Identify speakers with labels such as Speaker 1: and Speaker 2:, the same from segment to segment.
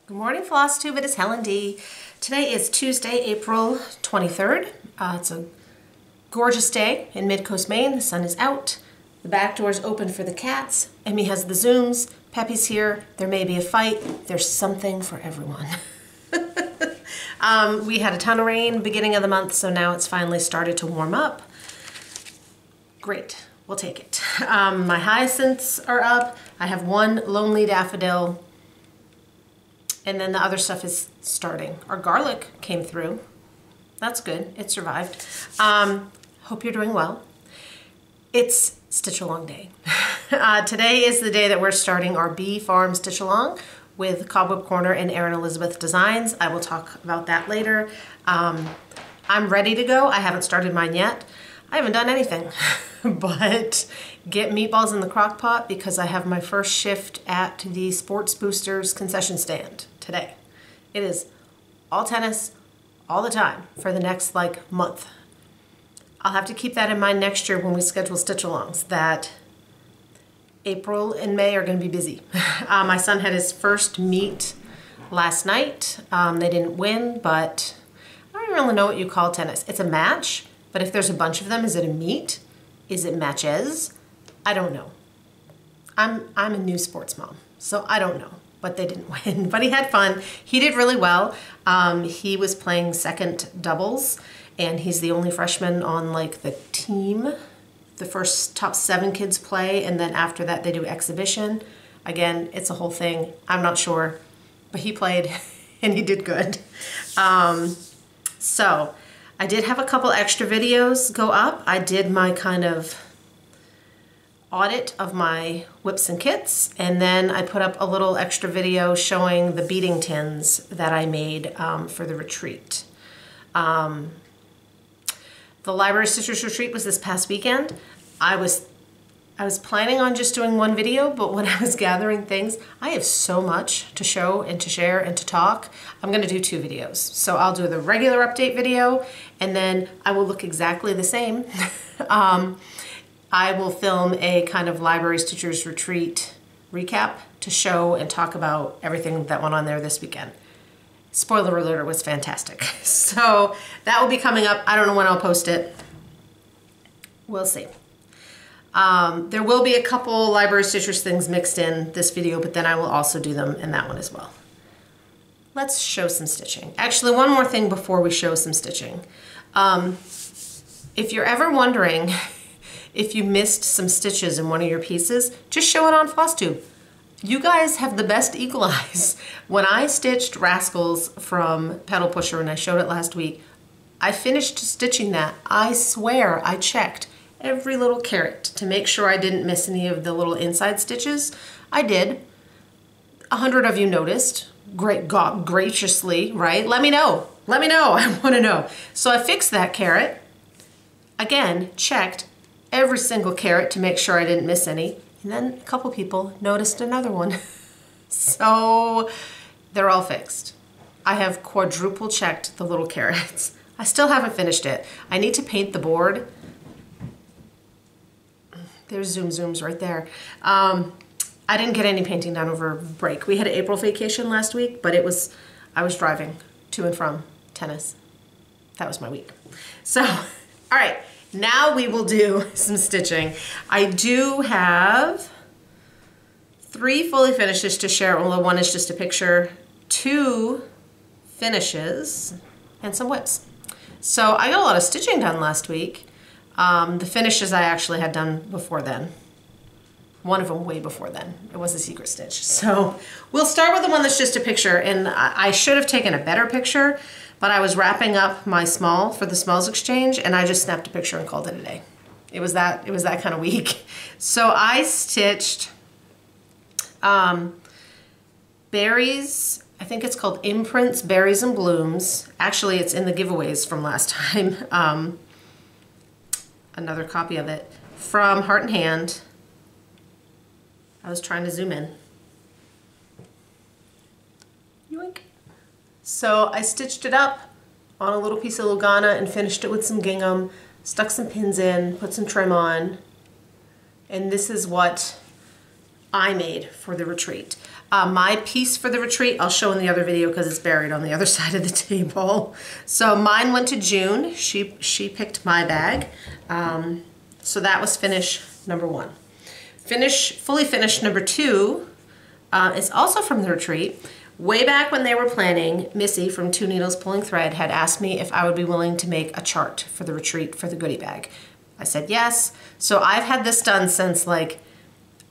Speaker 1: Good morning, Flosstube. It is Helen D. Today is Tuesday, April 23rd. It's a gorgeous day in Mid-Coast, Maine. The sun is out. The back door is open for the cats. Emmy has the Zooms. Peppy's here. There may be a fight. There's something for everyone. We had a ton of rain beginning of the month, so now it's finally started to warm up. Great. We'll take it. My hyacinths are up. I have one lonely daffodil. And then the other stuff is starting. Our garlic came through. That's good. It survived. Hope you're doing well. It's Stitch Along Day. Today is the day that we're starting our Bee Farm Stitch Along with Cobweb Corner and Erin Elizabeth Designs. I will talk about that later. I'm ready to go. I haven't started mine yet. I haven't done anything but get meatballs in the crock pot because I have my first shift at the Sports Boosters concession stand today. It is all tennis all the time for the next month. I'll have to keep that in mind next year when we schedule stitch-alongs, that April and May are going to be busy. My son had his first meet last night. They didn't win, but I don't really know what you call tennis. It's a match. But if there's a bunch of them, is it a meet? Is it matches? I don't know. I'm a new sports mom, so I don't know. But they didn't win. But he had fun. He did really well. He was playing second doubles, and he's the only freshman on the team. The first top 7 kids play, and then after that they do exhibition. Again, it's a whole thing. I'm not sure, but he played and he did good. So I did have a couple extra videos go up. I did my kind of audit of my whips and kits, and then I put up a little extra video showing the beading tins that I made for the retreat. The Library Stitchers Retreat was this past weekend. I was planning on just doing one video, but when I was gathering things, I have so much to show and to share and to talk. I'm gonna do 2 videos. So I'll do the regular update video, and then I will look exactly the same. I will film a kind of Library Stitchers Retreat recap to show and talk about everything that went on there this weekend. Spoiler alert, it was fantastic. So that will be coming up. I don't know when I'll post it. We'll see. There will be a couple Library Stitchers things mixed in this video, but then I will also do them in that one as well. Let's show some stitching. Actually, one more thing before we show some stitching. If you're ever wondering if you missed some stitches in one of your pieces, just show it on Flosstube. You guys have the best eagle eyes. When I stitched Rascals from Pedal Pusher, and I showed it last week, I finished stitching that. I swear I checked every little carrot to make sure I didn't miss any of the little inside stitches. I did. 100 of you noticed. Great God, graciously, right? Let me know. Let me know. I want to know. So I fixed that carrot. Again, checked every single carrot to make sure I didn't miss any. And then a couple people noticed another one. So they're all fixed. I have quadruple checked the little carrots. I still haven't finished it. I need to paint the board. There's zooms right there. I didn't get any painting done over break. We had an April vacation last week, but I was driving to and from tennis. That was my week. So, all right, now we will do some stitching. I do have 3 fully finishes to share, although one is just a picture, 2 finishes, and some whips. So I got a lot of stitching done last week. The finishes I actually had done before then. One of them way before then. It was a secret stitch. So we'll start with the one that's just a picture, and I should have taken a better picture, but I was wrapping up my small for the smalls exchange, and I just snapped a picture and called it a day. It was that kind of week. So I stitched berries. I think it's called Imprints, Berries and Blooms. Actually, it's in the giveaways from last time. Another copy of it from Heart and Hand. I was trying to zoom in. Yoink. So I stitched it up on a little piece of Lugana and finished it with some gingham, stuck some pins in, put some trim on, and this is what I made for the retreat. My piece for the retreat, I'll show in the other video because it's buried on the other side of the table. So mine went to June. She picked my bag. So that was finish number 1. Fully finished number 2 is also from the retreat. Way back when they were planning, Missy from 2 Needles Pulling Thread had asked me if I would be willing to make a chart for the retreat for the goodie bag. I said yes. So I've had this done since, like,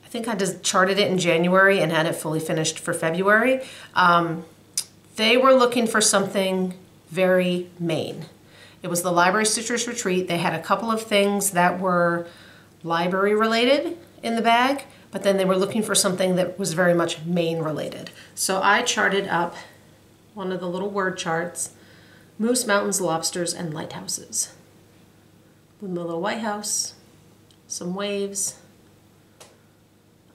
Speaker 1: I think I just charted it in January and had it fully finished for February. They were looking for something very Maine. It was the Library Stitchers Retreat. They had a couple of things that were library related in the bag, but then they were looking for something that was very much Maine related. So I charted up one of the little word charts, Moose, Mountains, Lobsters, and Lighthouses. With my little white house, some waves.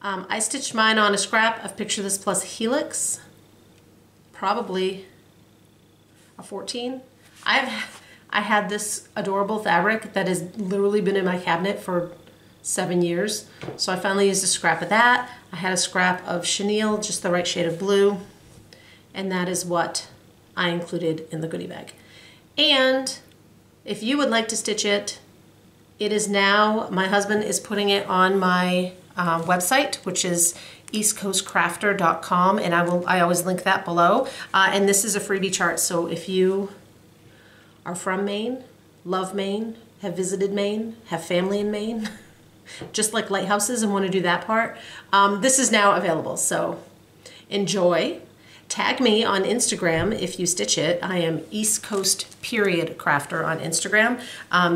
Speaker 1: I stitched mine on a scrap of Picture This Plus Helix, probably a 14. I had this adorable fabric that has literally been in my cabinet for 7 years. So I finally used a scrap of that. I had a scrap of chenille, just the right shade of blue. And that is what I included in the goodie bag. And if you would like to stitch it, it is now, my husband is putting it on my website, which is eastcoastcrafter.com, and I always link that below. And this is a freebie chart, so if you are from Maine, love Maine, have visited Maine, have family in Maine, just like lighthouses and want to do that part, this is now available, so enjoy. Tag me on Instagram if you stitch it. I am East Coast Crafter on Instagram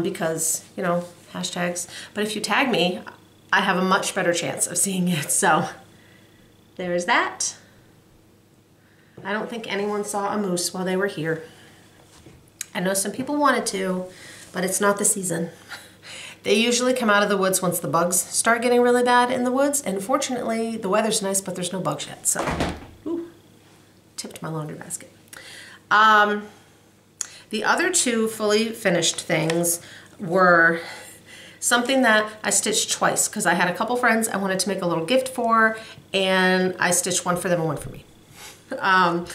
Speaker 1: because, you know, hashtags. But if you tag me, I have a much better chance of seeing it. So there's that. I don't think anyone saw a moose while they were here. I know some people wanted to, but it's not the season. They usually come out of the woods once the bugs start getting really bad in the woods. And fortunately, the weather's nice, but there's no bugs yet. So, ooh, tipped my laundry basket. The other 2 fully finished things were something that I stitched twice because I had a couple friends I wanted to make a little gift for, and I stitched one for them and one for me.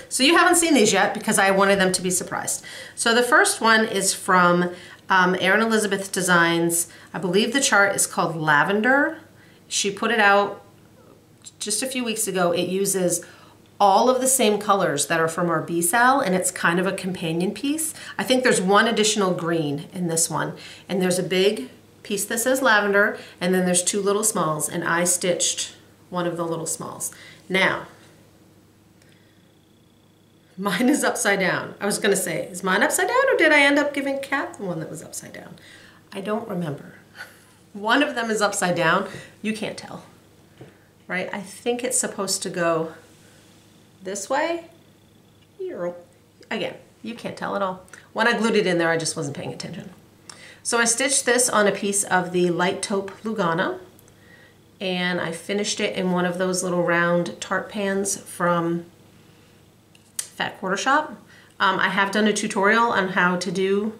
Speaker 1: So you haven't seen these yet because I wanted them to be surprised. So the first one is from Erin Elizabeth Designs. I believe the chart is called Lavender. She put it out just a few weeks ago. It uses all of the same colors that are from our SAL, and it's kind of a companion piece. I think there's one additional green in this one, and there's a big piece that says lavender, and then there's 2 little smalls, and I stitched one of the little smalls. Now, mine is upside down. I was gonna say, is mine upside down, or did I end up giving Kat the one that was upside down? I don't remember. One of them is upside down. You can't tell, right? I think it's supposed to go this way. Again, you can't tell at all. When I glued it in there, I just wasn't paying attention. So I stitched this on a piece of the Light Taupe Lugana, and I finished it in one of those little round tart pans from Fat Quarter Shop. I have done a tutorial on how to do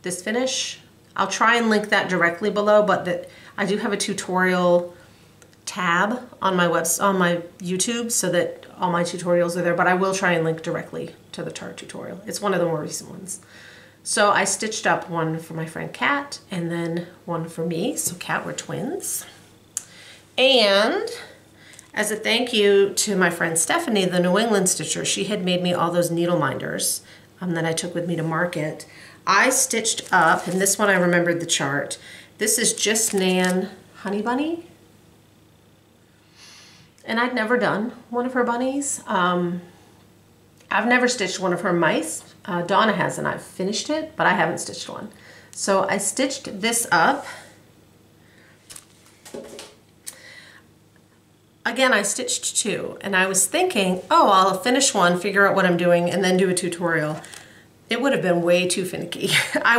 Speaker 1: this finish. I'll try and link that directly below, but I do have a tutorial tab on my YouTube so that all my tutorials are there, but I will try and link directly to the tart tutorial. It's one of the more recent ones. So I stitched up one for my friend Kat and then one for me. So Kat, we're twins. And as a thank you to my friend Stephanie, the New England stitcher, she had made me all those needle minders that I took with me to market. I stitched up, and this one I remembered the chart. This is Just Nan Honey Bunny. And I'd never done one of her bunnies. I've never stitched one of her mice. Donna has, and I've finished it, but I haven't stitched one. So I stitched this up. Again, I stitched 2, and I was thinking, oh, I'll finish one, figure out what I'm doing, and then do a tutorial. It would have been way too finicky. I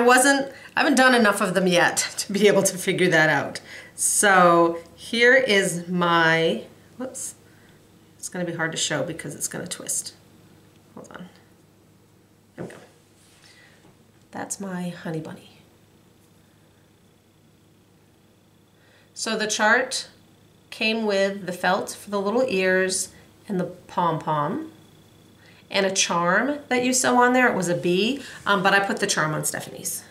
Speaker 1: haven't done enough of them yet to be able to figure that out. So here is my, whoops, it's gonna be hard to show because it's gonna twist. Hold on, there we go. That's my honey bunny. So the chart came with the felt for the little ears and the pom-pom and a charm that you sew on there. It was a bee, but I put the charm on Stephanie's.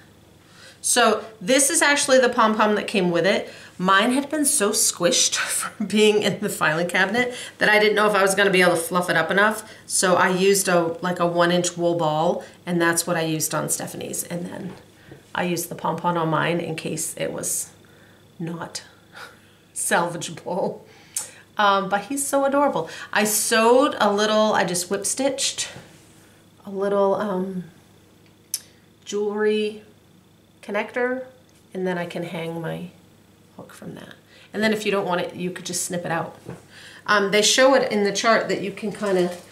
Speaker 1: So this is actually the pom-pom that came with it. Mine had been so squished from being in the filing cabinet that I didn't know if I was gonna be able to fluff it up enough. So I used like a 1-inch wool ball, and that's what I used on Stephanie's. And then I used the pom-pom on mine in case it was not salvageable. But he's so adorable. I sewed a little, I just whip stitched a little jewelry connector, and then I can hang my hook from that. And then if you don't want it, you could just snip it out. They show it in the chart that you can kind of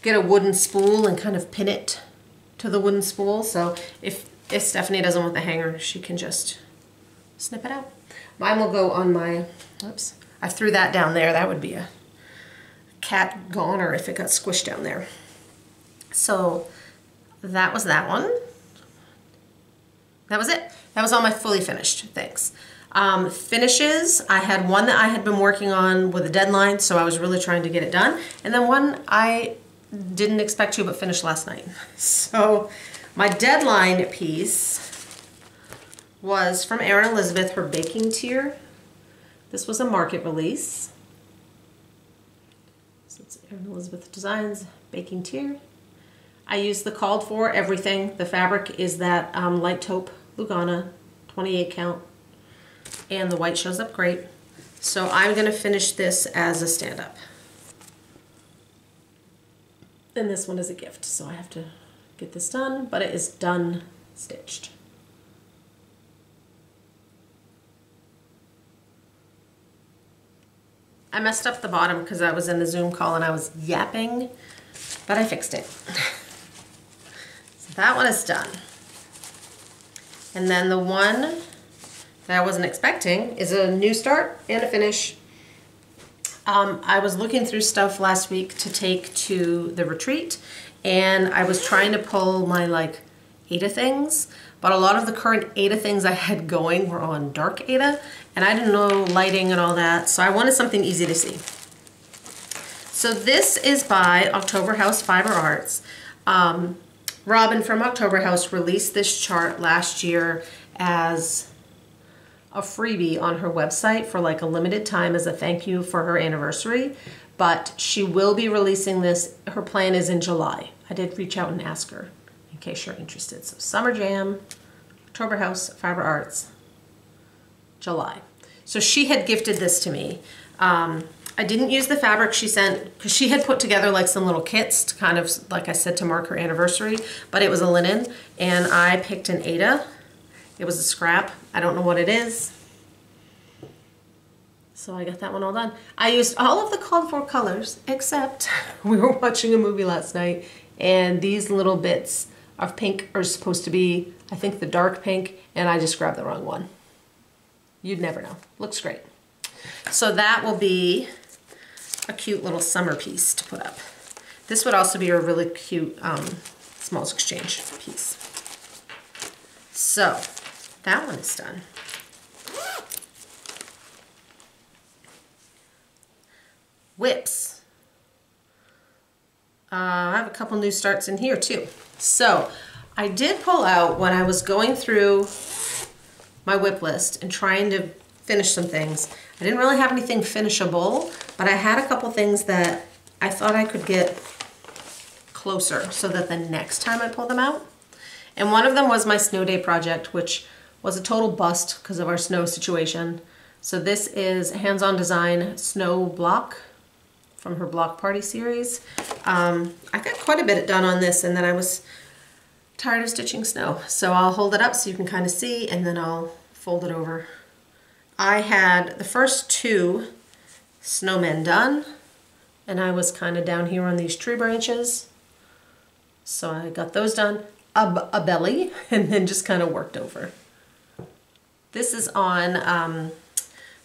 Speaker 1: get a wooden spool and kind of pin it to the wooden spool. So if Stephanie doesn't want the hanger, she can just snip it out. Mine will go on my, oops, I threw that down there. That would be a cat goner if it got squished down there. So that was that one. That was it. That was all my fully finished things. Finishes, I had one that I had been working on with a deadline, so I was really trying to get it done. And then one I didn't expect to, but finished last night. So my deadline piece was from Erin Elizabeth, her baking tier. This was a market release. So it's Erin Elizabeth Designs baking tier. I used the called for everything. The fabric is that light taupe Lugana, 28 count, and the white shows up great. So I'm gonna finish this as a stand-up. And this one is a gift, so I have to get this done, but it is done stitched. I messed up the bottom because I was in the Zoom call and I was yapping, but I fixed it. So that one is done. And then the one that I wasn't expecting is a new start and a finish. I was looking through stuff last week to take to the retreat, and I was trying to pull my like Aida things, but a lot of the current Aida things I had going were on dark Aida, and I didn't know lighting and all that, so I wanted something easy to see. So this is by October House Fiber Arts. Robin from October House released this chart last year as a freebie on her website for like a limited time as a thank you for her anniversary, but she will be releasing this. Her plan is in July. I did reach out and ask her in case you're interested. So Summer Jam, October House Fiber Arts, July. So she had gifted this to me. I didn't use the fabric she sent because she had put together like some little kits to kind of, like I said, to mark her anniversary, but it was a linen, and I picked an Aida. It was a scrap. I don't know what it is. So I got that one all done. I used all of the called for colors, except we were watching a movie last night, and these little bits of pink are supposed to be, I think, the dark pink, and I just grabbed the wrong one. You'd never know. Looks great. So that will be a cute little summer piece to put up. This would also be a really cute smalls exchange piece. So that one is done. Whips. I have a couple new starts in here too. So I did pull out when I was going through my whip list and trying to finish some things. I didn't really have anything finishable, but I had a couple things that I thought I could get closer so that the next time I pull them out. And one of them was my snow day project, which was a total bust because of our snow situation. So this is Hands-On Design Snow Block from her Block Party series. I got quite a bit done on this, and then I was tired of stitching snow. So I'll hold it up so you can kind of see, and then I'll fold it over. I had the first two snowmen done, and I was kind of down here on these tree branches. So I got those done, a belly, and then just kind of worked over. This is on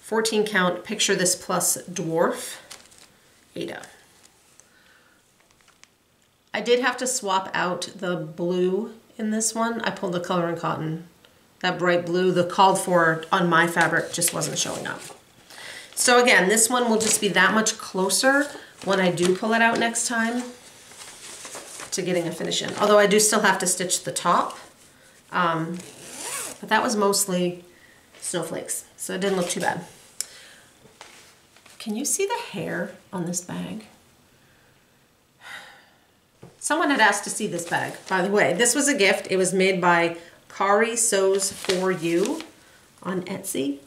Speaker 1: 14 count Picture This Plus Dwarf Aida. I did have to swap out the blue in this one. I pulled the Color and Cotton. That bright blue, the called for on my fabric just wasn't showing up. So again, this one will just be that much closer when I do pull it out next time to getting a finish in. Although I do still have to stitch the top. But that was mostly snowflakes, so it didn't look too bad. Can you see the hair on this bag? Someone had asked to see this bag, by the way. This was a gift. It was made by Kari Sews For You on Etsy.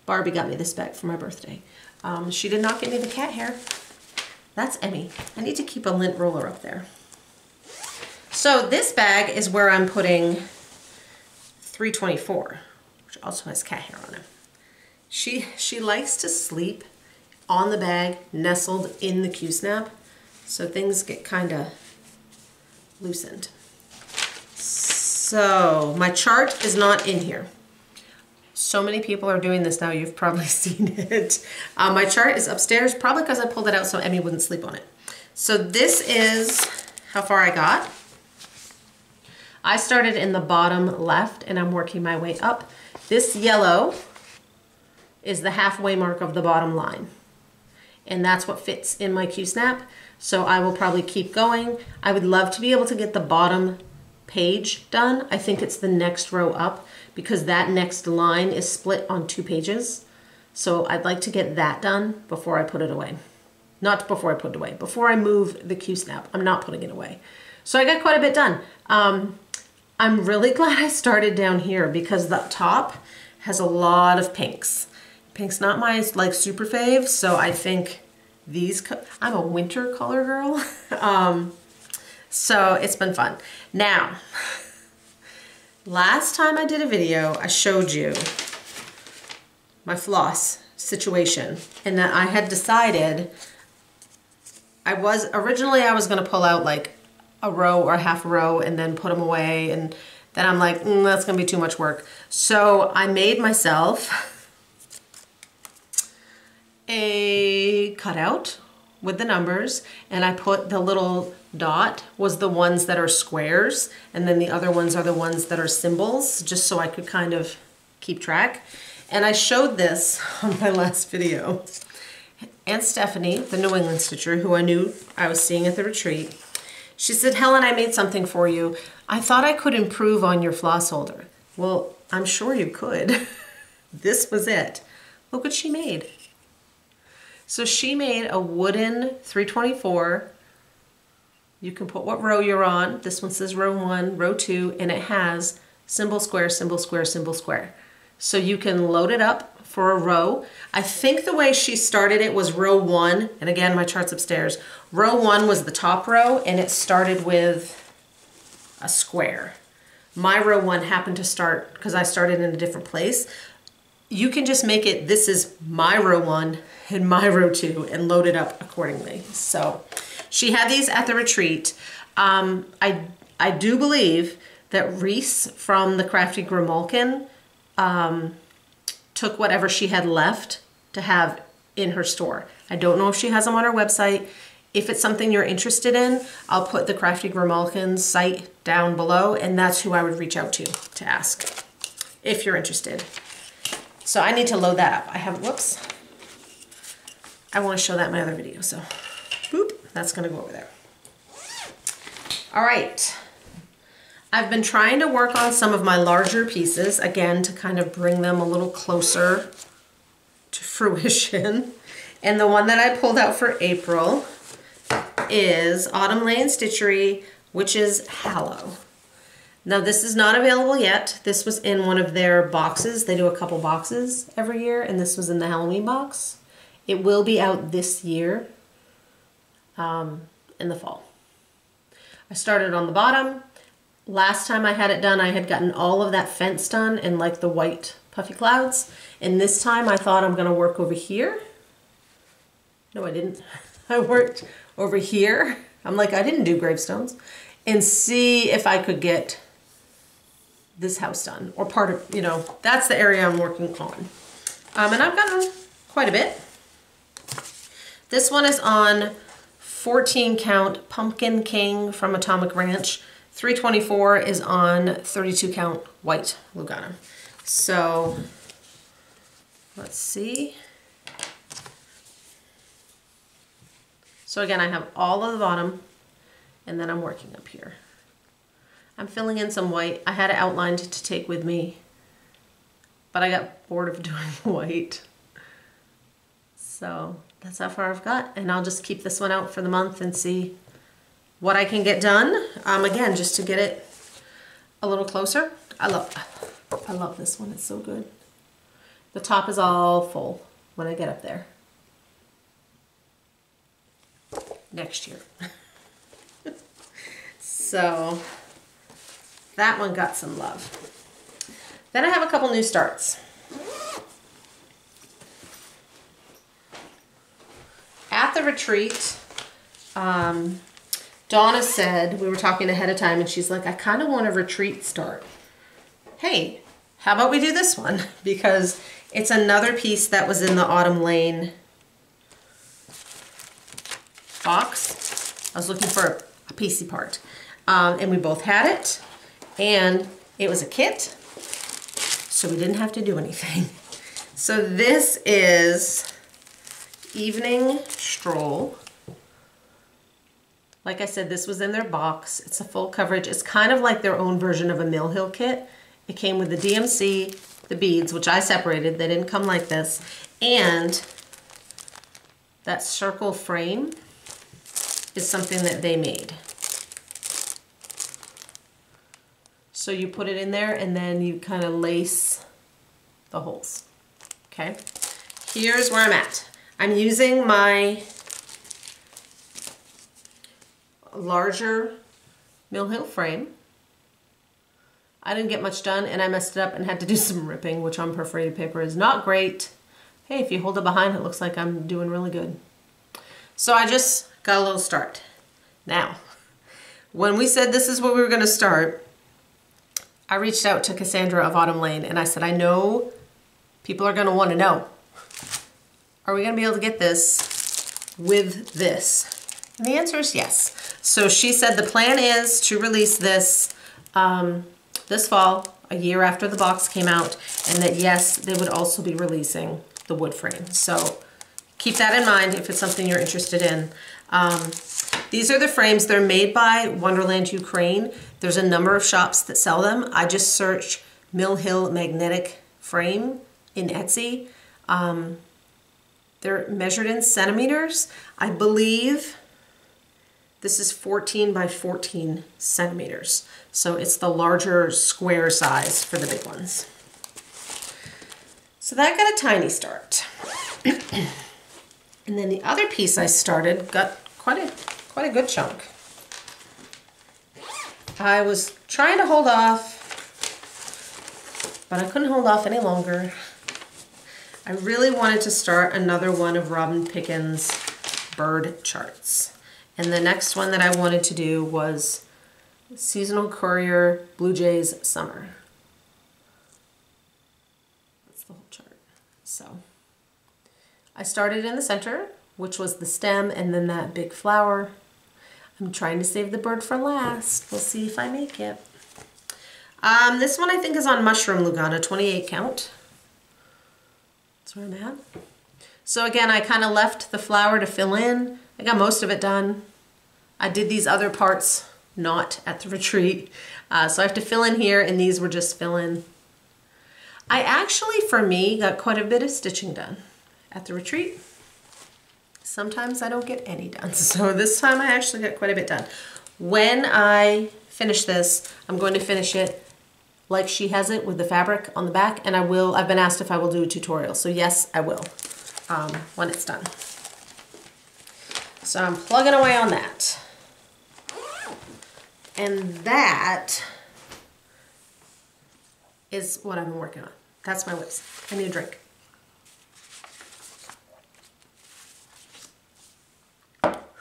Speaker 1: Barbie got me this bag for my birthday. She did not get me the cat hair. That's Emmy. I need to keep a lint roller up there. So this bag is where I'm putting 324, which also has cat hair on it. She likes to sleep on the bag, nestled in the Q-snap, so things get kind of loosened. So my chart is not in here. So many people are doing this now, you've probably seen it. My chart is upstairs, probably because I pulled it out so Emmy wouldn't sleep on it. So this is how far I got. I started in the bottom left and I'm working my way up. This yellow is the halfway mark of the bottom line. And that's what fits in my Q-snap. So I will probably keep going. I would love to be able to get the bottom page done. I think it's the next row up because that next line is split on 2 pages. So I'd like to get that done before I put it away. Not before I put it away, before I move the Q-snap. I'm not putting it away. So I got quite a bit done. I'm really glad I started down here because the top has a lot of pinks. Pink's not my like super fave, so I think these, I'm a winter color girl. So it's been fun. Now, last time I did a video, I showed you my floss situation and that I had decided originally I was gonna pull out like a row or half a row and then put them away, and then I'm like, that's gonna be too much work. So I made myself a cutout with the numbers, and I put the little dot was the ones that are squares, and then the other ones are the ones that are symbols, just so I could kind of keep track. And I showed this on my last video. Aunt Stephanie, the New England stitcher, who I knew I was seeing at the retreat, she said, Helen, I made something for you. I thought I could improve on your floss holder. Well, I'm sure you could. This was it. Look what she made. So she made a wooden 324. You can put what row you're on. This one says row 1, row 2, and it has symbol square, symbol square, symbol square. So you can load it up for a row. I think the way she started it was row 1, and again, my chart's upstairs. Row 1 was the top row, and it started with a square. My row 1 happened to start, because I started in a different place. You can just make it, this is my row 1 and my row 2, and load it up accordingly. So she had these at the retreat. I do believe that Reese from the Crafty Grimalkin took whatever she had left to have in her store. I don't know if she has them on her website. If it's something you're interested in, I'll put the Crafty Grimalkin's site down below, and that's who I would reach out to ask if you're interested. So I need to load that up. I have, whoops. I want to show that in my other video, so boop, that's gonna go over there. All right. I've been trying to work on some of my larger pieces, again, to kind of bring them a little closer to fruition. And the one that I pulled out for April is Autumn Lane Stitchery, which is Hallow. Now this is not available yet. This was in one of their boxes. They do a couple boxes every year, and this was in the Halloween box. It will be out this year in the fall. I started on the bottom. Last time I had it done, I had gotten all of that fence done and like the white puffy clouds. And this time I thought I'm gonna work over here. No, I didn't. I worked over here. I'm like, I didn't do gravestones. And see if I could get this house done, or part of, you know, that's the area I'm working on. And I've gotten quite a bit. This one is on 14 count Pumpkin King from Atomic Ranch. 324 is on 32 count white Lugana. So let's see. So again, I have all of the bottom, and then I'm working up here. I'm filling in some white. I had it outlined to take with me, but I got bored of doing white. So that's how far I've got, and I'll just keep this one out for the month and see what I can get done. Again, just to get it a little closer. I love this one, it's so good. The top is all full when I get up there. Next year. So that one got some love. Then I have a couple new starts. At the retreat, Donna said, we were talking ahead of time, and she's like, I kind of want a retreat start. Hey, how about we do this one? Because it's another piece that was in the Autumn Lane box. I was looking for a piecey part. And we both had it, and it was a kit, so we didn't have to do anything. So this is Evening Stroll. Like I said, this was in their box. It's a full coverage. It's kind of like their own version of a Mill Hill kit. It came with the DMC, the beads, which I separated. They didn't come like this. And that circle frame is something that they made. So you put it in there and then you kind of lace the holes. Okay. Here's where I'm at. I'm using my larger Mill Hill frame. I didn't get much done, and I messed it up and had to do some ripping, which on perforated paper is not great. Hey, if you hold it behind, it looks like I'm doing really good. So I just got a little start. Now, when we said this is what we were going to start, I reached out to Cassandra of Autumn Lane, and I said, I know people are going to want to know, are we going to be able to get this with this? And the answer is yes. So she said the plan is to release this this fall, a year after the box came out, and that yes, they would also be releasing the wood frame. So keep that in mind if it's something you're interested in. These are the frames. They're made by Wonderland Ukraine. There's a number of shops that sell them. I just searched Mill Hill magnetic frame in Etsy. They're measured in centimeters. I believe this is 14 by 14 centimeters. So it's the larger square size for the big ones. So that got a tiny start. And then the other piece I started got quite a good chunk. I was trying to hold off, but I couldn't hold off any longer. I really wanted to start another one of Robin Pickens' bird charts. And the next one that I wanted to do was Seasonal Courier Blue Jays Summer. That's the whole chart. So I started in the center, which was the stem and then that big flower. I'm trying to save the bird for last. We'll see if I make it. This one I think is on Mushroom Lugana, 28 count. That's where I'm at. So again, I kind of left the flower to fill in. I got most of it done. I did these other parts not at the retreat. So I have to fill in here, and these were just fill in. I actually, for me, got quite a bit of stitching done at the retreat. Sometimes I don't get any done. So this time I actually got quite a bit done. When I finish this, I'm going to finish it like she has it with the fabric on the back, and I've been asked if I will do a tutorial. So yes, I will, when it's done. So I'm plugging away on that. And that is what I've been working on. That's my whips. I need a drink.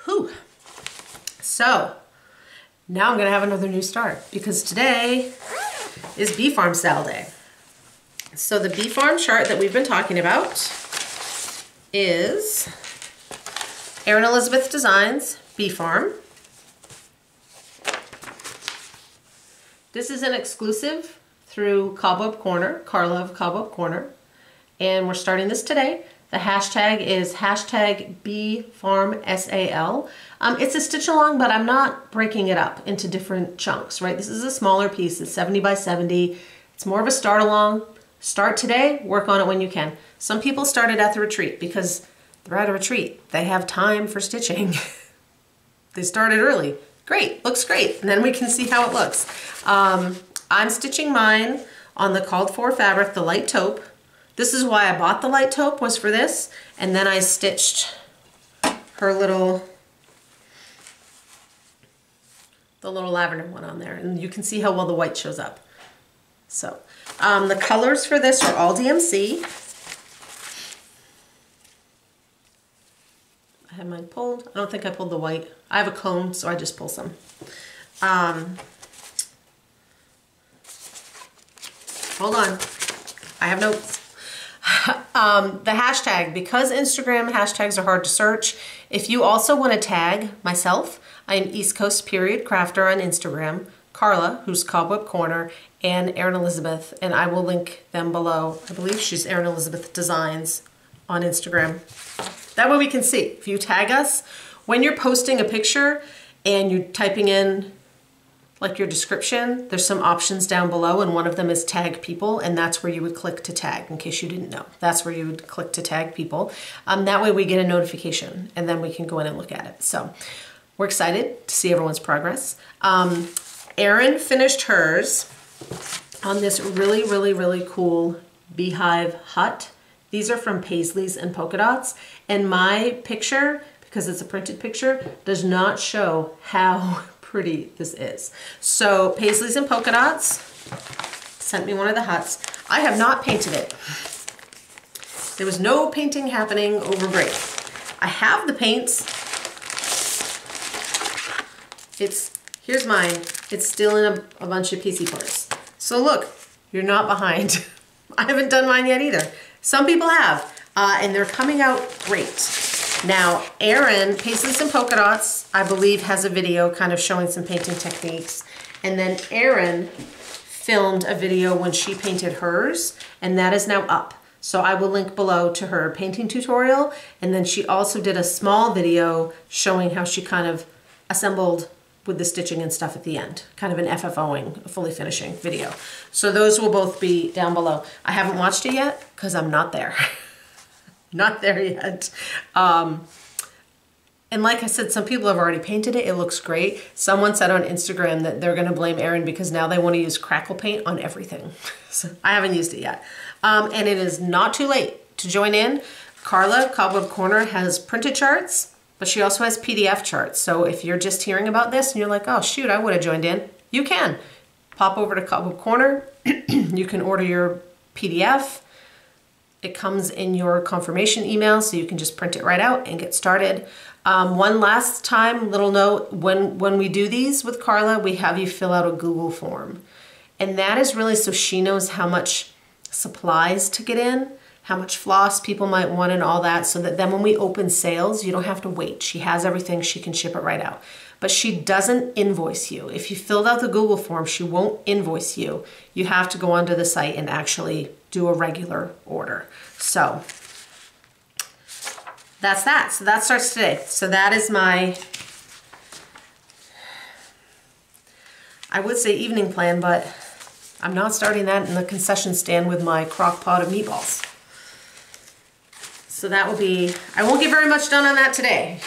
Speaker 1: Whew. So now I'm gonna have another new start because today is Bee Farm SAL Day. So the Bee Farm chart that we've been talking about is Erin Elizabeth Designs, Bee Farm. This is an exclusive through Cobweb Corner, Carla of Cobweb Corner, and we're starting this today. The hashtag is hashtag Farm SAL. It's a stitch along, but I'm not breaking it up into different chunks, right? This is a smaller piece. It's 70 by 70. It's more of a start along. Start today, work on it when you can. Some people started at the retreat because they're at a retreat. They have time for stitching. They started early. Great, looks great. And then we can see how it looks. I'm stitching mine on the called for fabric, the light taupe. This is why I bought the light taupe, was for this. And then I stitched her the little lavender one on there. And you can see how well the white shows up. So the colors for this are all DMC. I have mine pulled. I don't think I pulled the white. I have a comb, so I just pull some. Hold on, I have notes. The hashtag, because Instagram hashtags are hard to search, if you also want to tag myself, I am East Coast Period Crafter on Instagram, Carla, who's Cobweb Corner, and Erin Elizabeth, and I will link them below. I believe she's Erin Elizabeth Designs on Instagram. That way we can see. If you tag us, when you're posting a picture and you're typing in like your description, there's some options down below, and one of them is tag people, and that's where you would click to tag, in case you didn't know. That's where you would click to tag people. That way we get a notification, and then we can go in and look at it. So we're excited to see everyone's progress. Erin finished hers on this really, really, really cool beehive hut. These are from Paisleys and Polka Dots, and my picture, because it's a printed picture, does not show how pretty this is. So Paisleys and Polka Dots sent me one of the huts. I have not painted it. There was no painting happening over break. I have the paints. Here's mine. It's still in a bunch of PC parts. So look, you're not behind. I haven't done mine yet either. Some people have, and they're coming out great. Now, Erin, Paisleys and Polka Dots, I believe, has a video kind of showing some painting techniques. And then Erin filmed a video when she painted hers, and that is now up. So I will link below to her painting tutorial. And then she also did a small video showing how she kind of assembled with the stitching and stuff at the end. Kind of an FFOing, a fully finishing video. So those will both be down below. I haven't watched it yet because I'm not there. Not there yet. And like I said, some people have already painted it. It looks great. Someone said on Instagram that they're gonna blame Erin because now they want to use crackle paint on everything. So I haven't used it yet. And it is not too late to join in. Carla, Cobweb Corner, has printed charts, but she also has PDF charts. So if you're just hearing about this and you're like, oh shoot, I would have joined in, you can. Pop over to Cobweb Corner. You can order your PDF. It comes in your confirmation email, so you can just print it right out and get started. One last time, little note, when we do these with Carla, we have you fill out a Google form. And that is really so she knows how much supplies to get in, how much floss people might want and all that, so that then when we open sales, you don't have to wait. She has everything, she can ship it right out. But she doesn't invoice you. If you filled out the Google form, she won't invoice you. You have to go onto the site and actually do a regular order. So that's that. So that starts today. So that is my, I would say evening plan, but I'm not starting that in the concession stand with my crock pot of meatballs. So that will be, I won't get very much done on that today.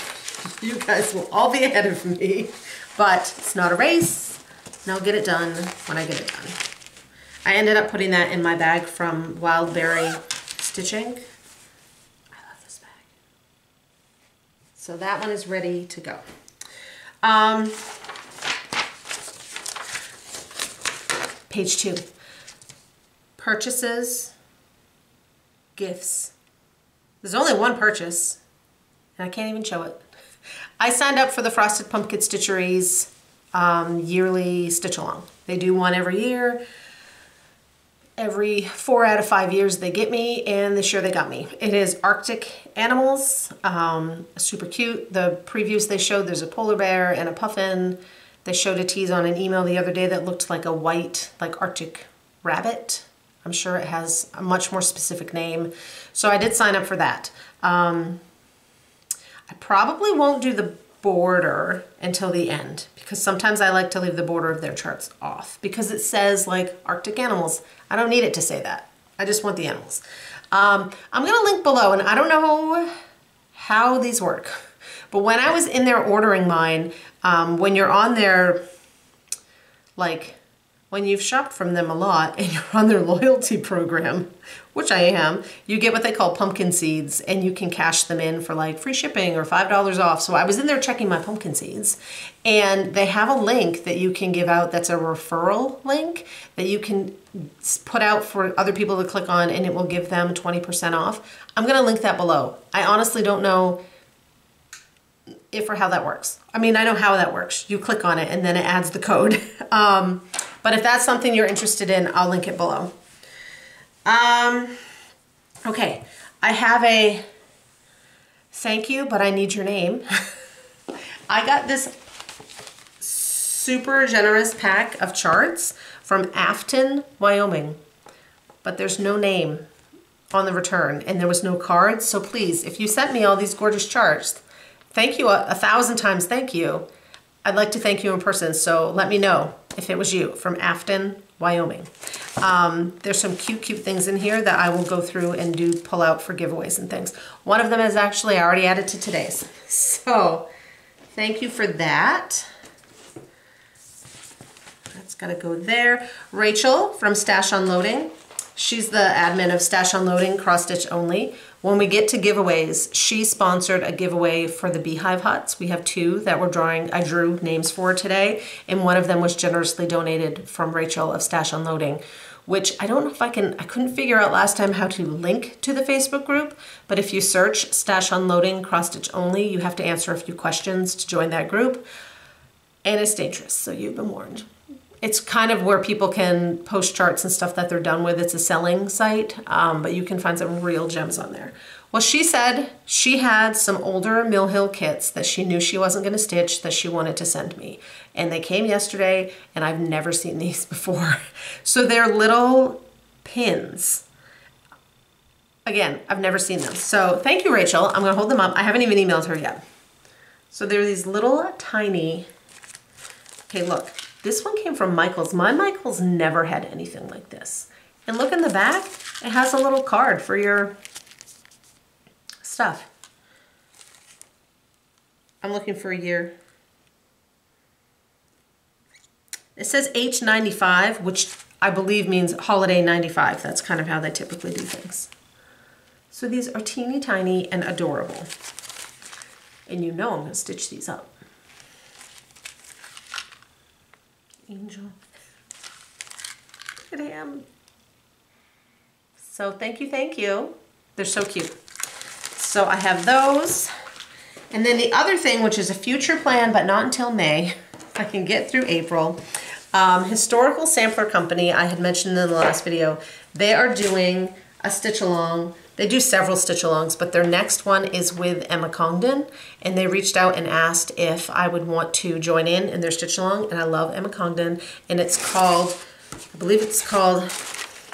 Speaker 1: You guys will all be ahead of me, but it's not a race, and I'll get it done when I get it done. I ended up putting that in my bag from Wildberry Stitching. I love this bag. So that one is ready to go. Page 2. Purchases, gifts. There's only one purchase, and I can't even show it. I signed up for the Frosted Pumpkin Stitchery's yearly stitch along. They do one every year. Every 4 out of 5 years they get me, and this year they got me. It is Arctic animals, super cute. The previews they showed, there's a polar bear and a puffin. They showed a tease on an email the other day that looked like a white, like Arctic rabbit. I'm sure it has a much more specific name. So I did sign up for that. I probably won't do the border until the end because sometimes I like to leave the border of their charts off because it says like Arctic animals. I don't need it to say that. I just want the animals. I'm gonna link below, and I don't know how these work, but when I was in there ordering mine, when you're on their, like, when you've shopped from them a lot and you're on their loyalty program, which I am, you get what they call pumpkin seeds, and you can cash them in for like free shipping or $5 off. So I was in there checking my pumpkin seeds, and they have a link that you can give out that's a referral link that you can put out for other people to click on, and it will give them 20% off. I'm gonna link that below. I honestly don't know if or how that works. I mean, I know how that works. You click on it and then it adds the code. But if that's something you're interested in, I'll link it below. Okay, I have a thank you, but I need your name. I got this super generous pack of charts from Afton, Wyoming, but there's no name on the return and there was no cards. So please, if you sent me all these gorgeous charts, thank you 1,000 times, thank you. I'd like to thank you in person, so let me know if it was you from Afton, Wyoming. There's some cute things in here that I will go through and pull out for giveaways and things. One of them is actually I already added to today's. So thank you for that. That's gotta go there. Rachel from Stash Unloading. She's the admin of Stash Unloading, Cross Stitch Only. When we get to giveaways, she sponsored a giveaway for the beehive huts. We have 2 that I drew names for today, and one of them was generously donated from Rachel of Stash Unloading, which I don't know if I couldn't figure out last time how to link to the Facebook group, but if you search Stash Unloading, Cross Stitch Only, you have to answer a few questions to join that group, and it's dangerous, so you've been warned. It's kind of where people can post charts and stuff that they're done with. It's a selling site, but you can find some real gems on there. Well, she said she had some older Mill Hill kits that she knew she wasn't going to stitch that she wanted to send me. And they came yesterday, and I've never seen these before. So they're little pins. Again, I've never seen them. So thank you, Rachel. I'm going to hold them up. I haven't even emailed her yet. So they're these little tiny, okay, look. This one came from Michaels. My Michaels never had anything like this. And look in the back, it has a little card for your stuff. I'm looking for a year. It says H95, which I believe means holiday 95. That's kind of how they typically do things. So these are teeny tiny and adorable. And you know I'm gonna stitch these up. Angel. Look at him. So thank you. They're so cute. So I have those. And then the other thing, which is a future plan, but not until May, if I can get through April, Historical Sampler Company, I had mentioned in the last video, they are doing a stitch along. They do several stitch alongs, but their next one is with Emma Congdon, and they reached out and asked if I would want to join in their stitch along, and I love Emma Congdon, and it's called, I believe it's called,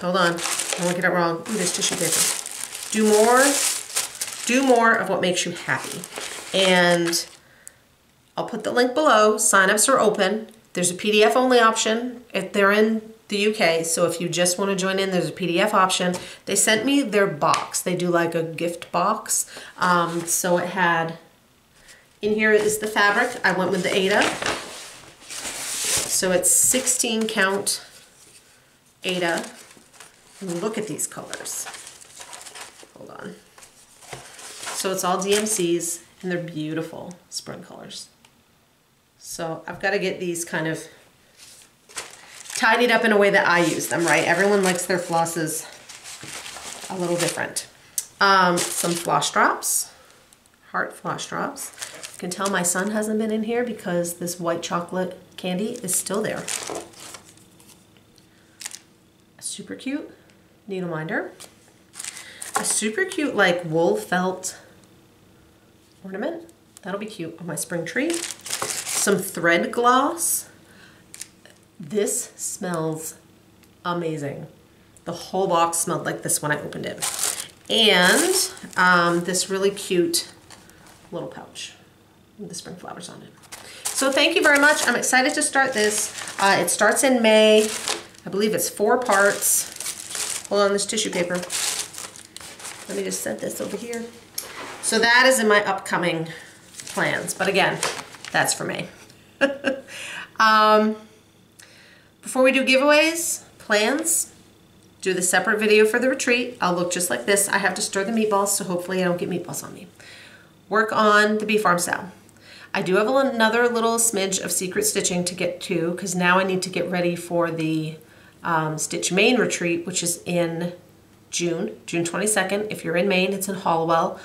Speaker 1: hold on, I won't get it wrong. Ooh, there's tissue paper. Do more of what makes you happy. And I'll put the link below. Sign-ups are open. There's a PDF only option if they're in the UK, so if you just want to join in, there's a PDF option. They sent me their box. They do like a gift box. So it had, in here is the fabric. I went with the Aida. So it's 16 count Aida. And look at these colors. Hold on. So it's all DMCs and they're beautiful spring colors. So I've got to get these kind of tidied up in a way that I use them, right? Everyone likes their flosses a little different. Some floss drops, heart floss drops. You can tell my son hasn't been in here because this white chocolate candy is still there. A super cute needle minder. A super cute like wool felt ornament. That'll be cute on my spring tree. Some thread gloss. This smells amazing. The whole box smelled like this when I opened it. And this really cute little pouch with the spring flowers on it. So thank you very much. I'm excited to start this. It starts in May. I believe it's 4 parts. Hold on, this tissue paper. Let me just set this over here. So that is in my upcoming plans. But again, that's for May. Before we do giveaways, plans, do the separate video for the retreat. I'll look just like this. I have to stir the meatballs, so hopefully I don't get meatballs on me. Work on the Farm SAL. I do have another little smidge of secret stitching to get to, because now I need to get ready for the Stitch Maine retreat, which is in June 22nd. If you're in Maine, it's in Hollowell.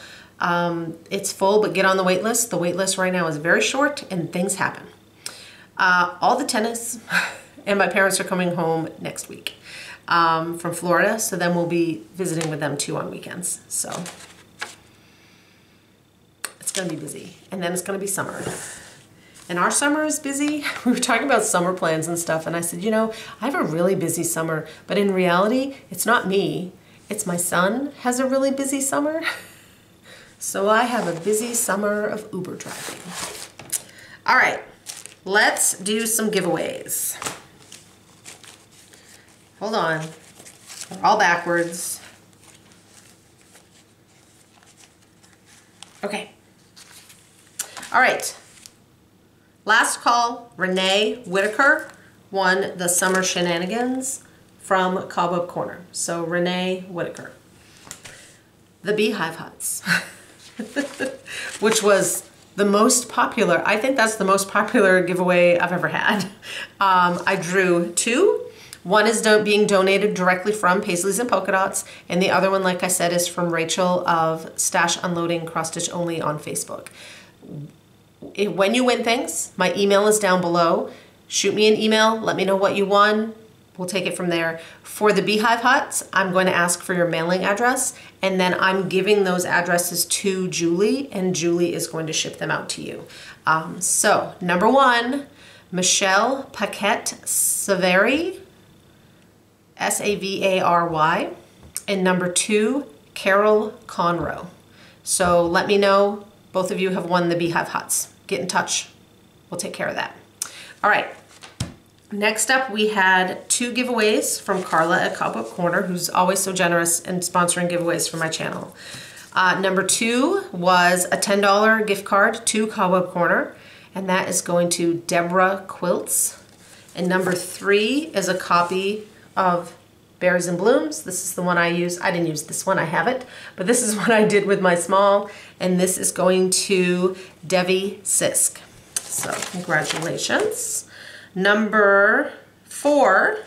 Speaker 1: It's full, but get on the wait list. The wait list right now is very short and things happen. All the tennis, and my parents are coming home next week from Florida, so then we'll be visiting with them too on weekends. So it's gonna be busy, and then it's gonna be summer. And our summer is busy. We were talking about summer plans and stuff, and I said, you know, I have a really busy summer, but in reality, it's not me. It's my son has a really busy summer. So I have a busy summer of Uber driving. All right, let's do some giveaways. Hold on, they're all backwards. Okay. All right. Last call, Renee Whitaker won the Summer Shenanigans from Cobweb Corner. So Renee Whitaker. The Beehive Huts, which was the most popular. I think that's the most popular giveaway I've ever had. I drew 2. One is being donated directly from Paisleys and Polka Dots, and the other one, like I said, is from Rachel of Stash Unloading Cross Stitch Only on Facebook. When you win things, my email is down below. Shoot me an email, let me know what you won. We'll take it from there. For the Beehive Huts, I'm going to ask for your mailing address, and then I'm giving those addresses to Julie, and Julie is going to ship them out to you. So, number 1, Michelle Paquette Savary, S-A-V-A-R-Y, and number 2, Carol Conrow. So let me know, both of you have won the Beehive Huts. Get in touch, we'll take care of that. All right, next up we had 2 giveaways from Carla at Cobweb Corner, who's always so generous in sponsoring giveaways for my channel. Number 2 was a $10 gift card to Cobweb Corner, and that is going to Debra Quilts. And number 3 is a copy of Berries and Blooms. This is the one I use. I didn't use this one, I have it, but this is what I did with my small, and this is going to Devi Sisk. So congratulations. Number 4,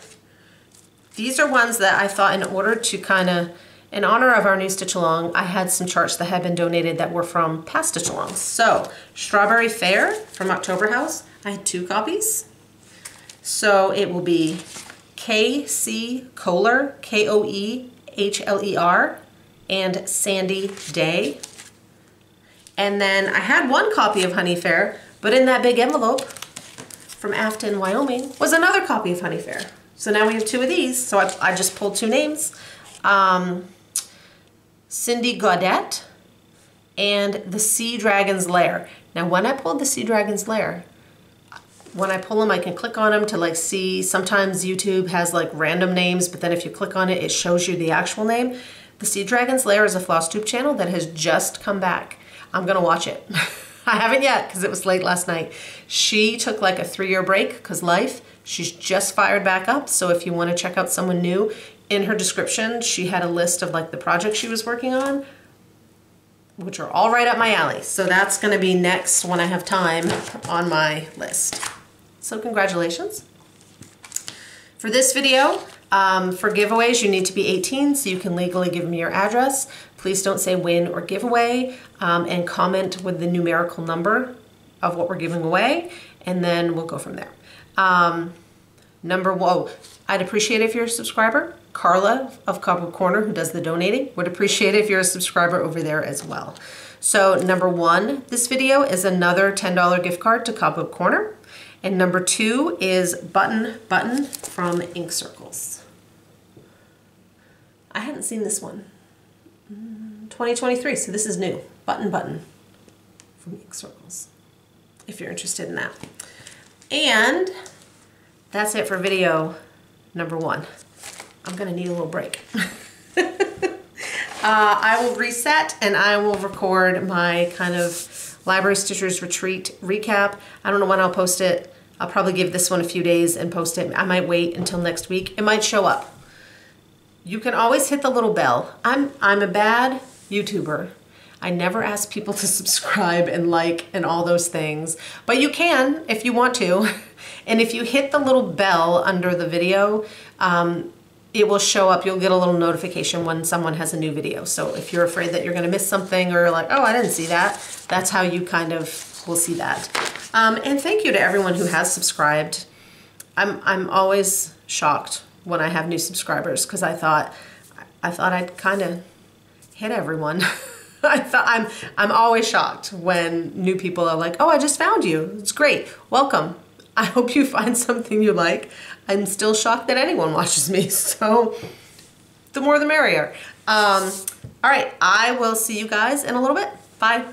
Speaker 1: these are ones that I thought in order to kind of, in honor of our new Stitch Along, I had some charts that had been donated that were from past Stitch Alongs. So Strawberry Fair from October House, I had 2 copies. So it will be K.C. Koehler, K-O-E-H-L-E-R, and Sandy Day. And then I had 1 copy of Honey Fair, but in that big envelope from Afton, Wyoming, was another copy of Honey Fair. So now we have 2 of these. So I just pulled 2 names. Cindy Gaudet and the Sea Dragon's Lair. Now when I pulled the Sea Dragon's Lair, when I pull them, I can click on them to like see, sometimes YouTube has like random names, but then if you click on it, it shows you the actual name. The Sea Dragon's Lair is a Flosstube channel that has just come back. I'm gonna watch it. I haven't yet because it was late last night. She took like a 3-year break because life. She's just fired back up. So if you want to check out someone new, in her description, she had a list of like the projects she was working on, which are all right up my alley. So that's gonna be next when I have time on my list. So congratulations. For this video, for giveaways, you need to be 18 so you can legally give me your address. Please don't say win or giveaway, and comment with the numerical number of what we're giving away, and then we'll go from there. I'd appreciate it if you're a subscriber. Carla of Cobweb Corner, who does the donating, would appreciate it if you're a subscriber over there as well. So number 1, this video is another $10 gift card to Cobweb Corner. And number 2 is Button from Ink Circles. I hadn't seen this one. 2023, so this is new. Button Button from Ink Circles, if you're interested in that. And that's it for video number 1. I'm gonna need a little break. I will reset and I will record my kind of Library Stitchers Retreat recap. I don't know when I'll post it. I'll probably give this one a few days and post it. I might wait until next week. It might show up. You can always hit the little bell. I'm a bad YouTuber. I never ask people to subscribe and like and all those things, but you can if you want to. And if you hit the little bell under the video, it will show up. You'll get a little notification when someone has a new video. So if you're afraid that you're gonna miss something or like, oh, I didn't see that, that's how you kind of will see that. And thank you to everyone who has subscribed. I'm always shocked when I have new subscribers because I thought I'd kind of hit everyone. I'm always shocked when new people are like, oh, I just found you. It's great. Welcome. I hope you find something you like. I'm still shocked that anyone watches me. So the more the merrier. All right. I will see you guys in a little bit. Bye.